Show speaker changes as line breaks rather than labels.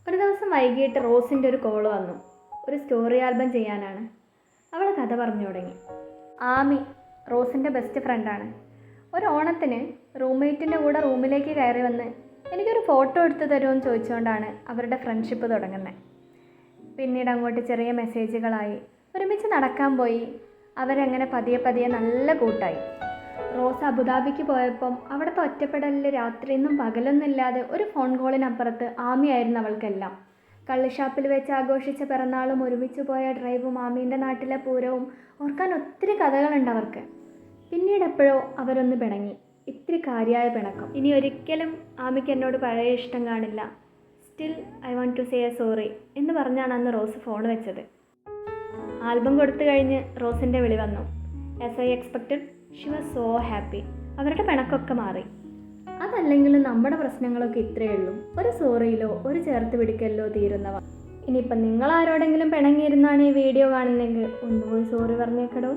ഒരു ദിവസം വൈകിട്ട് റോസിൻ്റെ ഒരു കോൾ വന്നു. ഒരു സ്റ്റോറി ആൽബം ചെയ്യാനാണ്. അവൾ കഥ പറഞ്ഞു തുടങ്ങി. ആമി റോസിൻ്റെ ബെസ്റ്റ് ഫ്രണ്ടാണ്. ഒരു ഓണത്തിന് റൂംമേറ്റിൻ്റെ കൂടെ റൂമിലേക്ക് കയറി വന്ന് എനിക്കൊരു ഫോട്ടോ എടുത്ത് തരുമെന്ന് ചോദിച്ചുകൊണ്ടാണ് അവരുടെ ഫ്രണ്ട്ഷിപ്പ് തുടങ്ങുന്നത്. പിന്നീട് അങ്ങോട്ട് ചെറിയ മെസ്സേജുകളായി. ഒരുമിച്ച് നടക്കാൻ പോയി. അവരങ്ങനെ പതിയെ പതിയെ നല്ല കൂട്ടായി. റോസ് അബുദാബിക്ക് പോയപ്പം അവിടുത്തെ ഒറ്റപ്പെടലിൽ രാത്രിയൊന്നും പകലൊന്നും ഇല്ലാതെ ഒരു ഫോൺ കോളിനപ്പുറത്ത് ആമിയായിരുന്നു അവൾക്കെല്ലാം. കള്ളുഷാപ്പിൽ വെച്ച് ആഘോഷിച്ച പിറന്നാളും ഒരുമിച്ച് പോയ ഡ്രൈവും ആമീൻ്റെ നാട്ടിലെ പൂരവും ഓർക്കാൻ ഒത്തിരി കഥകളുണ്ട് അവർക്ക്. പിന്നീട് എപ്പോഴോ അവരൊന്ന് പിണങ്ങി. ഇത്തിരി കാര്യമായ പിണക്കം. ഇനി ഒരിക്കലും ആമിക്ക് എന്നോട് പഴയ ഇഷ്ടം കാണില്ല. Still I want to say a sorry എന്ന് പറഞ്ഞാണ് അന്ന് റോസ് ഫോൺ വെച്ചത്. ആൽബം കൊടുത്തു കഴിഞ്ഞ് റോസിൻ്റെ വിളി വന്നു. As I expected she was so happy. അവരുടെ പിണക്കൊക്കെ മാറി. അതല്ലെങ്കിലും നമ്മുടെ പ്രശ്നങ്ങളൊക്കെ ഇത്രയേ ഉള്ളൂ. ഒരു സോറിയിലോ ഒരു ചേർത്ത് പിടിക്കലിലോ തീരുന്നവ. ഇനിയിപ്പം നിങ്ങൾ ആരോടെങ്കിലും പിണങ്ങിയിരുന്നാണ് ഈ വീഡിയോ കാണുന്നെങ്കിൽ ഒന്നുപോയി സോറി പറഞ്ഞേക്കടോ.